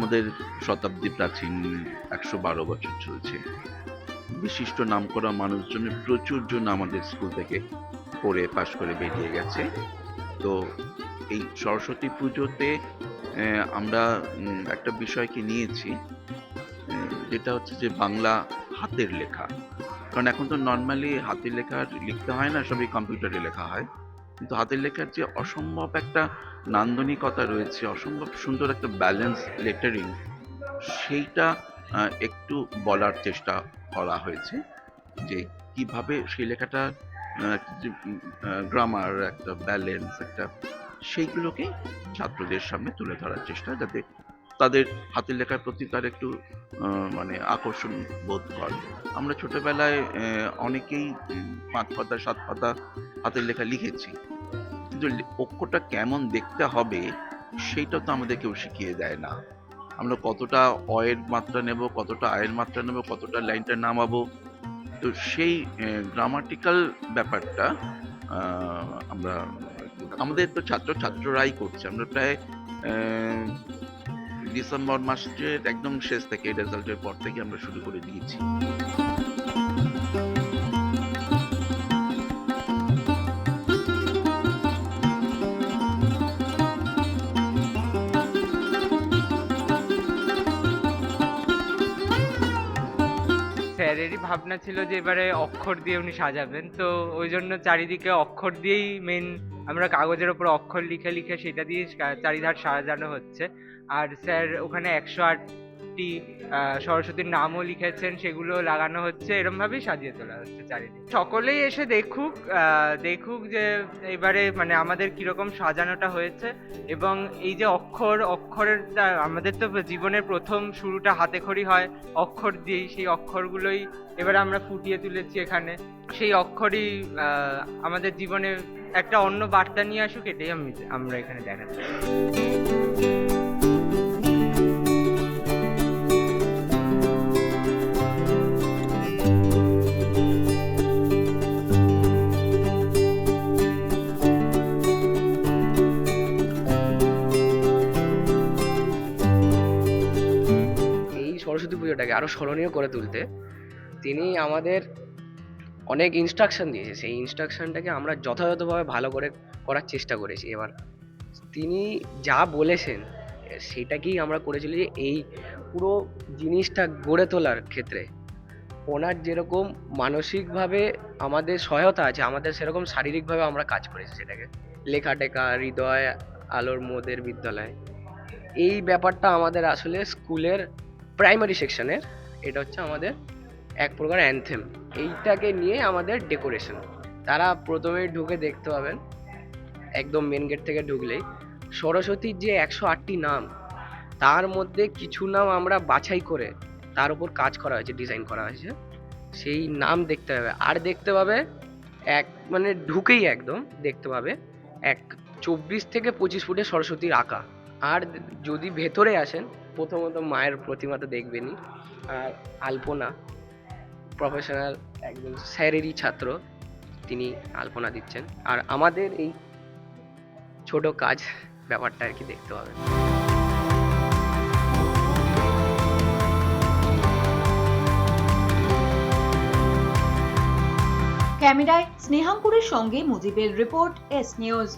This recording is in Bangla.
আমাদের শতাব্দী প্রাচীন, ১১২ বছর চলছে। বিশিষ্ট নামকরা মানুষজনের প্রচুর জন আমাদের স্কুল থেকে পড়ে পাশ করে বেরিয়ে গেছে। তো এই সরস্বতী পুজোতে আমরা একটা বিষয়কে নিয়েছি, যেটা হচ্ছে যে বাংলা হাতের লেখা। কারণ এখন তো নর্মালি হাতের লেখা আর লিখতে হয় না, সবই কম্পিউটারে লেখা হয়। কিন্তু হাতের লেখার যে অসম্ভব একটা নান্দনিকতা রয়েছে, অসম্ভব সুন্দর একটা ব্যালেন্স লেটারিং, সেইটা একটু বলার চেষ্টা করা হয়েছে যে কিভাবে সেই লেখাটা গ্রামার, একটা ব্যালেন্স, একটা সেইগুলোকে ছাত্রদের সামনে তুলে ধরার চেষ্টা, যাতে তাদের হাতের লেখার প্রতি তার একটু মানে আকর্ষণ বোধ করে। আমরা ছোটবেলায় অনেকেই ৫ পাতা ৭ পাতা হাতের লেখা লিখেছি, কিন্তু অক্ষরটা কেমন দেখতে হবে সেইটা তো আমাদের কেউ শিখিয়ে দেয় না। আমরা কতটা অয়ের মাত্রা নেব, কতটা আয়ের মাত্রা নেব, কতটা লাইনটা নামাবো, তো সেই গ্রামাটিক্যাল ব্যাপারটা আমরা আমাদের তো ছাত্ররাই করছে। আমরা প্রায় ডিসেম্বর মাসের একদম শেষ থেকে, রেজাল্টের পর থেকে আমরা শুরু করে দিয়েছি। স্যারেরই ভাবনা ছিল যে এবারে অক্ষর দিয়ে উনি সাজাবেন, তো ওই জন্য চারিদিকে অক্ষর দিয়েই মেন, আমরা কাগজের ওপর অক্ষর লিখে লিখে সেটা দিয়ে চারিধার সাজানো হচ্ছে। আর স্যার ওখানে ১০৮টি সরস্বতীর নামও লিখেছেন, সেগুলো লাগানো হচ্ছে, এরম ভাবেই সাজিয়ে তোলা হচ্ছে চারিদিকে। সকলেই এসে দেখুক যে এবারে মানে আমাদের কিরকম সাজানোটা হয়েছে। এবং এই যে অক্ষরের আমাদের তো জীবনের প্রথম শুরুটা হাতেখড়ি হয় অক্ষর দিয়েই, সেই অক্ষরগুলোই এবারে আমরা ফুটিয়ে তুলেছি এখানে। সেই অক্ষরই আমাদের জীবনে একটা অন্য বার্তা নিয়ে আসুক, এটাই আমরা এখানে দেখাচ্ছি। সরস্বতী পুজোটাকে আরো স্মরণীয় করে তুলতে তিনি আমাদের অনেক ইনস্ট্রাকশন দিয়েছে, সেই ইনস্ট্রাকশনটাকে আমরা যথাযথভাবে ভালো করে করার চেষ্টা করেছি। এবার তিনি যা বলেছেন সেটাকেই আমরা করেছিলি, যে এই পুরো জিনিসটা গড়ে তোলার ক্ষেত্রে ওনার যেরকম মানসিকভাবে আমাদের সহায়তা আছে, আমাদের সেরকম শারীরিকভাবে আমরা কাজ করেছি সেটাকে। লেখা টেখা, হৃদয় আলোর মোদের বিদ্যালয়, এই ব্যাপারটা আমাদের আসলে স্কুলের প্রাইমারি সেকশনের, এটা হচ্ছে আমাদের এক প্রকার অ্যানথেম। এইটাকে নিয়ে আমাদের ডেকোরেশন। তারা প্রথমেই ঢুকে দেখতে পাবেন, একদম মেন গেট থেকে ঢুকলেই সরস্বতীর যে ১০৮টি নাম, তার মধ্যে কিছু নাম আমরা বাছাই করে তার উপর কাজ করা হয়েছে, ডিজাইন করা হয়েছে। সেই নাম দেখতে পাবে, আর দেখতে পাবে এক মানে ঢুকেই একদম দেখতে পাবে এক ২৪ থেকে ২৫ ফুটের সরস্বতীর আঁকা। আর যদি ভেতরে আসেন, প্রথমত মায়ের প্রতিমা তো দেখবেনই, আর আলপনা প্রফেশনাল একজন স্যারেরই ছাত্র, তিনি আলপনা দিচ্ছেন। আর আমাদের এই ছোট কাজ ব্যাপারটা আর কি দেখতে পাবেন। ক্যামেরায় স্নেহাঙ্কুরের সঙ্গে মুজিবের রিপোর্ট, এস নিউজ।